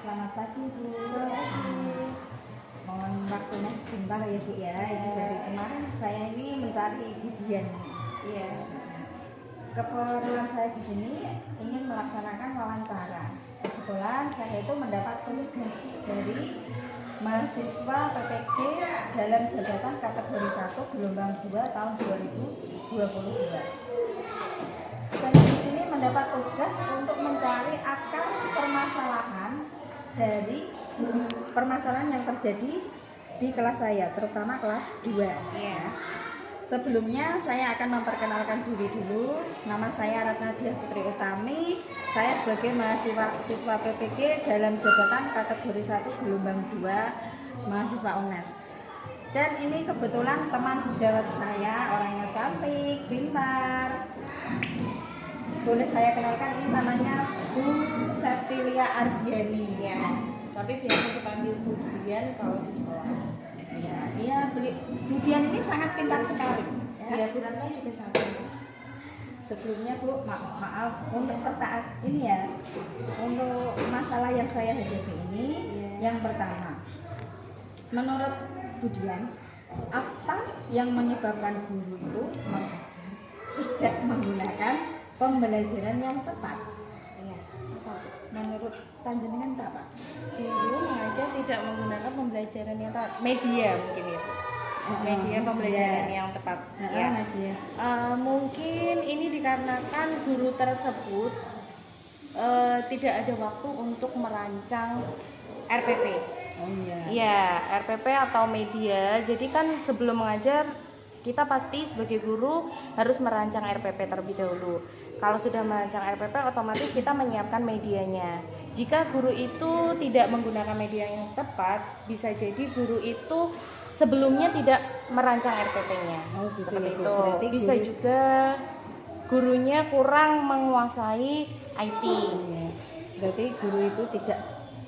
Selamat pagi Bu. Selamat pagi. Mohon waktunya sebentar ya Bu ya. Ini dari kemarin saya ini mencari Bu Dian. Iya. Keperluan saya di sini ingin melaksanakan wawancara. Kebetulan saya itu mendapat tugas dari mahasiswa PPG dalam jabatan kategori 1 gelombang 2 tahun 2022. Saya di sini mendapat tugas untuk mencari akar permasalahan dari permasalahan yang terjadi di kelas saya, terutama kelas 2 ya. Sebelumnya saya akan memperkenalkan diri dulu. Nama saya Ratna Diah Putri Utami. Saya sebagai mahasiswa PPG dalam jabatan kategori 1 gelombang 2 mahasiswa UNES. Dan ini kebetulan teman sejawat saya, orangnya cantik, pintar. Boleh saya kenalkan, ini namanya Bu Septilia Ardiani ya. Tapi biasa dipanggil Bu Dian kalau di sekolah. Ya, Bu Dian ini sangat pintar sekali. Ya, Bu Ratna juga sama. Sebelumnya Bu, maaf untuk ini ya, untuk masalah yang saya hadapi ini, yang pertama, menurut Bu Dian, apa yang menyebabkan guru itu mengajar tidak menggunakan pembelajaran yang tepat? Iya. Menurut panjenengan apa? Guru mengajar tidak menggunakan pembelajaran yang tepat. Media mungkin ya. Media pembelajaran yang tepat. Ya. Media. Mungkin ini dikarenakan guru tersebut tidak ada waktu untuk merancang RPP. Oh iya. Iya, RPP atau media. Jadi kan sebelum mengajar kita pasti sebagai guru harus merancang RPP terlebih dahulu. Kalau sudah merancang RPP, otomatis kita menyiapkan medianya. Jika guru itu tidak menggunakan media yang tepat, bisa jadi guru itu sebelumnya tidak merancang RPP-nya. Oh, gitu seperti ya, Bu. itu. Berarti Bisa juga gurunya kurang menguasai IT. Iya. Berarti guru itu tidak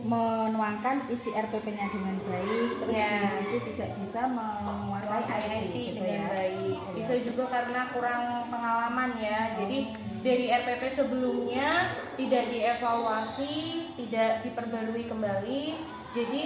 menuangkan isi RPP-nya dengan baik, terus Ya. guru itu tidak bisa menguasai IT gitu dengan ya. baik. Bisa Iya. juga karena kurang pengalaman ya. Jadi dari RPP sebelumnya tidak dievaluasi, tidak diperbarui kembali. Jadi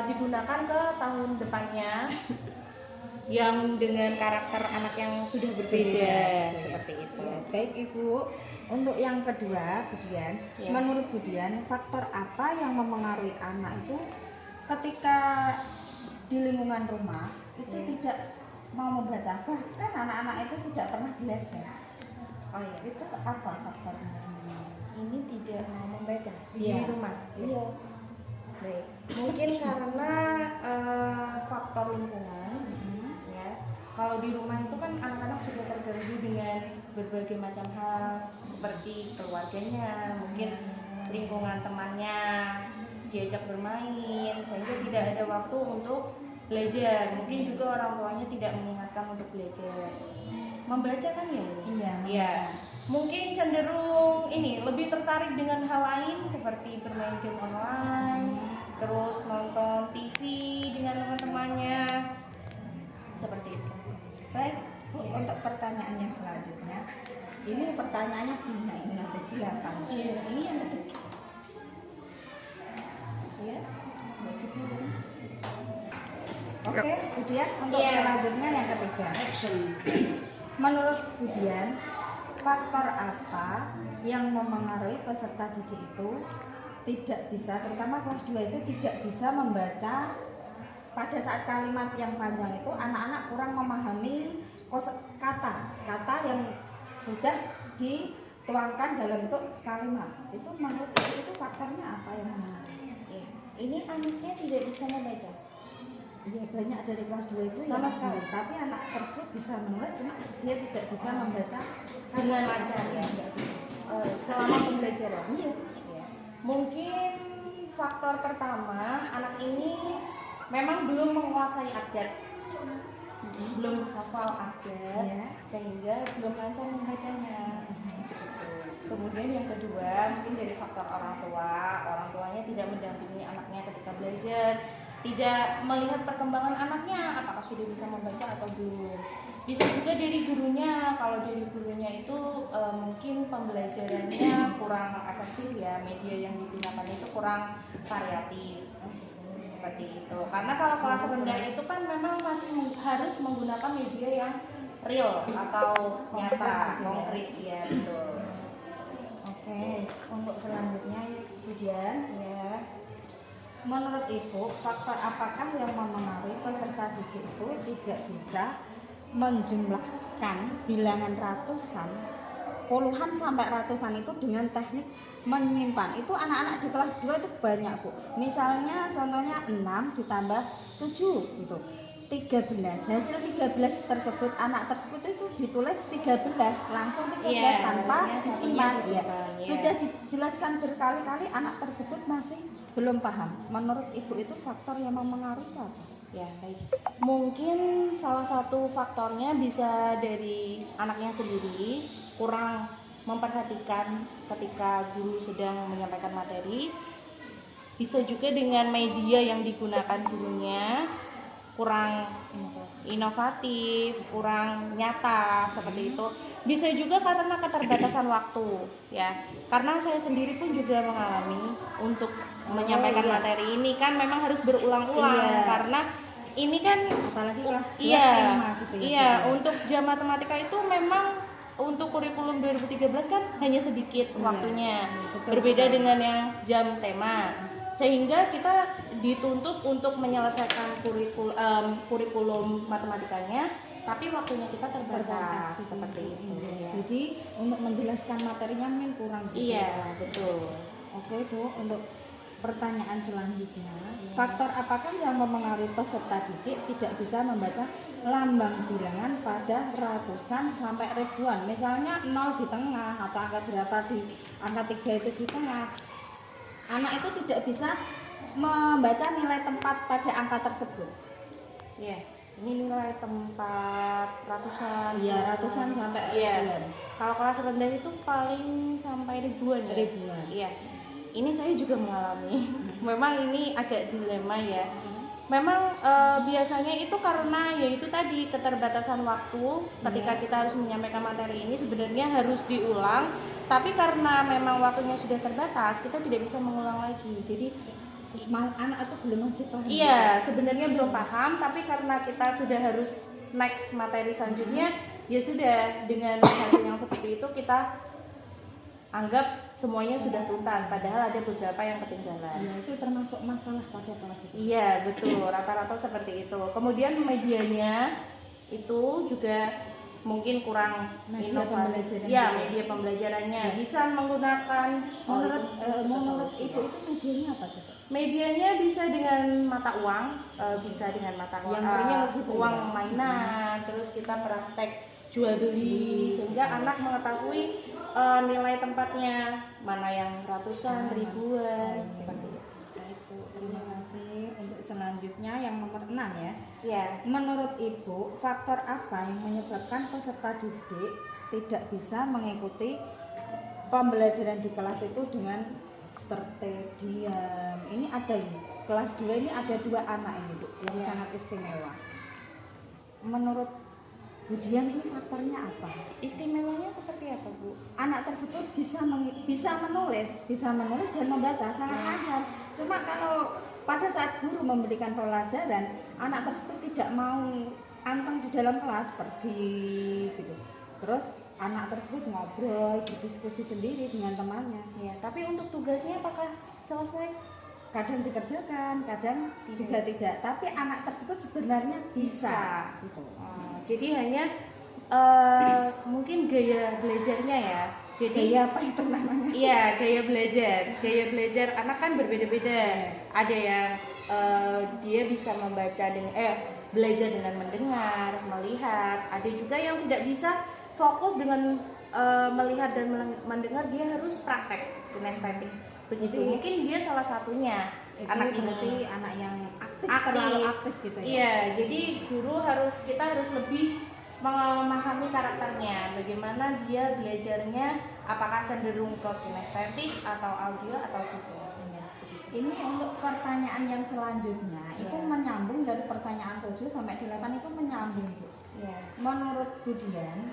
digunakan ke tahun depannya yang dengan karakter anak yang sudah berbeda seperti itu. Ya, baik Ibu. Untuk yang kedua, Bu Dian, Ya. menurut Bu Dian, faktor apa yang memengaruhi anak itu ketika di lingkungan rumah itu Ya. tidak mau membaca, bahkan anak-anak itu tidak pernah belajar? Oh iya, Itu apa faktornya? ini tidak mau membaca Iya. di rumah. Iya. Baik, mungkin karena faktor lingkungan. Ya, kalau di rumah itu kan anak-anak sudah terganggu dengan berbagai macam hal seperti keluarganya, mungkin lingkungan temannya, diajak bermain, sehingga tidak ada waktu untuk belajar. Mungkin juga orang tuanya tidak mengingatkan untuk belajar. Membaca kan ya ini? Iya. Iya. Mungkin cenderung ini lebih tertarik dengan hal lain seperti bermain game online, terus nonton TV dengan teman-temannya, seperti itu. Baik, Bu, untuk pertanyaan yang selanjutnya, ini pertanyaannya bina, ini ada 8. Iya. Ini yang ketiga. Ya. Oke, kemudian untuk Iya. selanjutnya yang ketiga. Menurut Bu Dian, faktor apa yang memengaruhi peserta didik itu tidak bisa, terutama kelas 2 itu tidak bisa membaca pada saat kalimat yang panjang itu, anak-anak kurang memahami kata yang sudah dituangkan dalam bentuk kalimat. Itu menurut itu faktornya apa yang memengaruhi? Ya. Ini anaknya tidak bisa membaca. Iya, banyak dari kelas 2 itu Sama yang sekali. tapi anak tersebut bisa menulis, cuma dia tidak bisa membaca Dengan lancar ya. Selama pembelajaran. Iya. Ya. Mungkin faktor pertama, anak ini memang belum menguasai abjad, belum hafal abjad, Iya. sehingga belum lancar membacanya. Kemudian yang kedua, mungkin dari faktor orang tuanya tidak mendampingi anaknya ketika belajar, tidak melihat perkembangan anaknya, apakah sudah bisa membaca atau belum. Bisa juga dari gurunya, kalau dari gurunya itu mungkin pembelajarannya kurang efektif ya, media yang digunakan itu kurang kurang variatif seperti itu. Karena kalau kelas rendah itu kan memang masih harus menggunakan media yang real atau nyata, konkret ya, betul. Oke, untuk selanjutnya kemudian Ya. menurut Ibu, faktor apakah yang memengaruhi peserta didik itu tidak bisa menjumlahkan bilangan ratusan, puluhan sampai ratusan itu dengan teknik menyimpan? Itu anak-anak di kelas 2 itu banyak, Bu. Misalnya contohnya 6 ditambah 7 gitu. 13. Hasil 13 tersebut, anak tersebut itu ditulis 13, langsung 13 tanpa disimpan. Ya. Sudah dijelaskan berkali-kali, anak tersebut masih belum paham. Menurut Ibu itu faktor yang memengaruhi apa? Ya, baik. Mungkin salah satu faktornya bisa dari anaknya sendiri kurang memperhatikan ketika guru sedang menyampaikan materi. Bisa juga dengan media yang digunakan gurunya kurang inovatif, kurang nyata seperti itu. Bisa juga karena keterbatasan waktu, ya. Karena saya sendiri pun juga mengalami untuk menyampaikan materi ini kan memang harus berulang-ulang karena ini kan apalagi kelas 2 iya, tema gitu ya. iya, untuk jam matematika itu memang untuk kurikulum 2013 kan hanya sedikit waktunya. Berbeda dengan yang jam tema. Sehingga kita dituntut untuk menyelesaikan kurikulum matematikanya, tapi waktunya kita terbatas seperti itu. Ya. Jadi untuk menjelaskan materinya mungkin kurang. Iya, betul. Oke, Bu, untuk pertanyaan selanjutnya, faktor apakah yang memengaruhi peserta didik tidak bisa membaca lambang bilangan pada ratusan sampai ribuan? Misalnya 0 di tengah atau angka berapa di angka 3 itu di tengah. Anak itu tidak bisa membaca nilai tempat pada angka tersebut. Iya, ini nilai tempat ratusan. Iya, ratusan sampai ribuan. Kalau kelas rendah itu paling sampai ribuan ya. Ribuan. Iya. Ini saya juga mengalami. Memang ini agak dilema ya. Memang biasanya itu karena yaitu tadi keterbatasan waktu ketika kita harus menyampaikan materi ini sebenarnya harus diulang, tapi karena memang waktunya sudah terbatas kita tidak bisa mengulang lagi. Jadi anak itu belum masih paham. Iya, sebenarnya belum paham, tapi karena kita sudah harus next materi selanjutnya, ya sudah dengan hasil yang seperti itu kita anggap semuanya sudah tuntas, padahal ada beberapa yang ketinggalan. Ya, itu termasuk masalah pada kelas itu. Iya, betul, rata-rata seperti itu. Kemudian medianya itu juga mungkin kurang inovasi. Ya, media pembelajarannya bisa menggunakan menurut Ibu itu medianya apa coba? Medianya bisa dengan mata uang, bisa dengan mata uang, uang mainan, terus kita praktek jual beli sehingga anak mengetahui nilai tempatnya mana yang ratusan, ribuan seperti itu. Terima kasih. Untuk selanjutnya yang nomor 6 ya. Ya. Menurut Ibu, faktor apa yang menyebabkan peserta didik tidak bisa mengikuti pembelajaran di kelas itu dengan tertib, diam? Ini ada ini. Kelas 2 ini ada 2 anak ini, Bu, yang sangat istimewa. Menurut Bu Dian ini faktornya apa? Istimewanya seperti apa, Bu? Anak tersebut bisa menulis dan membaca sangat lancar. Cuma kalau pada saat guru memberikan pelajaran, anak tersebut tidak mau anteng di dalam kelas, pergi gitu. Terus anak tersebut ngobrol, berdiskusi sendiri dengan temannya. Ya, tapi untuk tugasnya apakah selesai? Kadang dikerjakan, kadang juga tidak. Tapi anak tersebut sebenarnya bisa. Gitu. Jadi hanya mungkin gaya belajarnya ya. Jadi gaya apa itu namanya? Iya, gaya belajar. Gaya belajar anak kan berbeda-beda. Ada yang dia bisa membaca dengan belajar dengan mendengar, melihat. Ada juga yang tidak bisa fokus dengan melihat dan mendengar, dia harus praktek kinestetik. Begitu. Mungkin dia salah satunya. Anak ini anak yang aktif, terlalu aktif gitu ya. Iya, jadi kita harus lebih memahami karakternya, bagaimana dia belajarnya, apakah cenderung ke kinestetik atau audio atau visual. Ini untuk pertanyaan yang selanjutnya itu menyambung dari pertanyaan 7 sampai 8 itu menyambung, Bu. Menurut Bu Dian,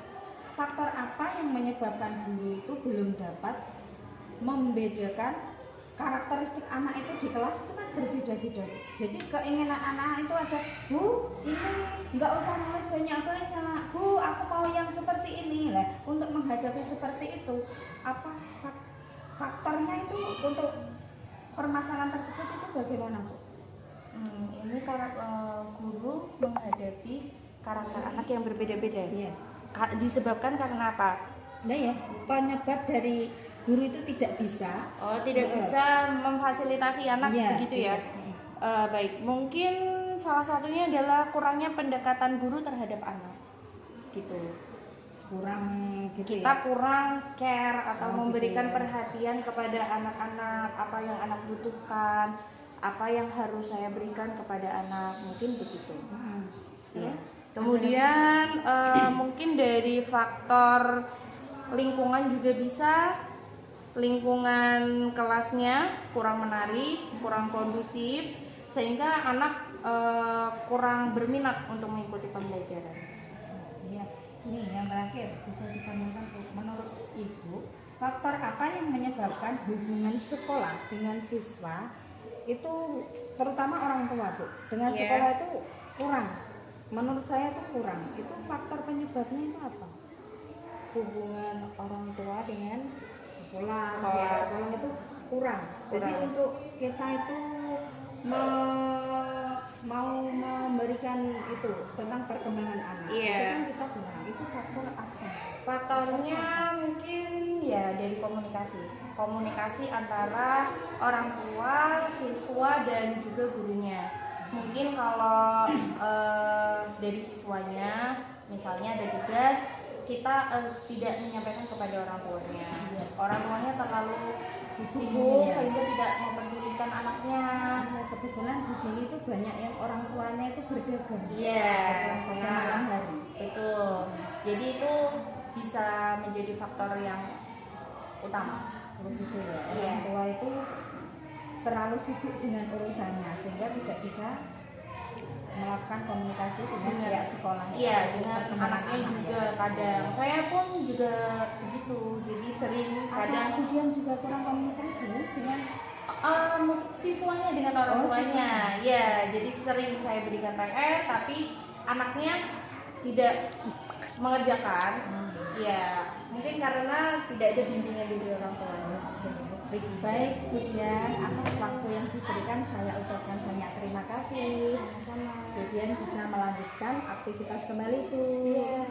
faktor apa yang menyebabkan guru itu belum dapat membedakan karakteristik anak itu di kelas itu kan berbeda-beda. Jadi keinginan anak itu ada, Bu, ini nggak usah nulis banyak-banyak. Bu, aku mau yang seperti ini lah. Untuk menghadapi seperti itu, apa faktornya itu untuk permasalahan tersebut itu bagaimana, Bu? Ini kalau guru menghadapi karakter anak yang berbeda-beda. Iya. Disebabkan karena apa? Nah ya, penyebab dari guru itu tidak bisa. Tidak bisa memfasilitasi anak Iya, begitu ya. iya. Baik, mungkin salah satunya adalah kurangnya pendekatan guru terhadap anak, gitu. Kurang gitu Kita ya. kurang care atau Oh, memberikan gitu ya. perhatian kepada anak-anak, apa yang anak butuhkan, apa yang harus saya berikan kepada anak, mungkin begitu. Iya. Kemudian mungkin dari faktor lingkungan juga bisa, lingkungan kelasnya kurang menarik, kurang kondusif, sehingga anak kurang berminat untuk mengikuti pembelajaran. Iya. Ini yang terakhir bisa ditanyakan, Bu. Menurut Ibu, faktor apa yang menyebabkan hubungan sekolah dengan siswa itu, terutama orang tua, Bu, dengan Iya. sekolah itu kurang? Menurut saya itu kurang. Itu faktor penyebabnya itu apa? Hubungan orang tua dengan Sekolah. Sekolah. Ya, sekolah itu kurang. Jadi Kurang. untuk kita itu mau memberikan itu tentang perkembangan anak, Iya. itu kan kita kurang. Itu faktor apa? faktornya mungkin ya dari komunikasi antara orang tua, siswa dan juga gurunya. Mungkin kalau dari siswanya misalnya ada tugas, kita tidak menyampaikan kepada orang tuanya. Orang tuanya terlalu sibuk Iya. sehingga tidak mempedulikan anaknya. Nah, kebetulan di sini itu banyak yang orang tuanya itu berdagang. Iya, Pada nah, malam hari. betul. Jadi itu bisa menjadi faktor yang utama. Begitu ya. Iya. Orang tua itu terlalu sibuk dengan urusannya sehingga tidak bisa melakukan komunikasi dengan pihak sekolah. Iya, dengan Perkembangan anaknya anak, juga ya. kadang. Saya pun juga begitu. Jadi sering Kadang kadang kemudian juga kurang komunikasi dengan siswanya dengan orang Oh, tuanya. Ya, jadi sering saya berikan PR tapi anaknya tidak mengerjakan. Ya, mungkin karena tidak ada bimbingan dari orang tuanya. Baik, Bu Dian, atas waktu yang diberikan saya ucapkan banyak terima kasih. Sama. Bu Dian bisa melanjutkan aktivitas kembali, Bu. Iya.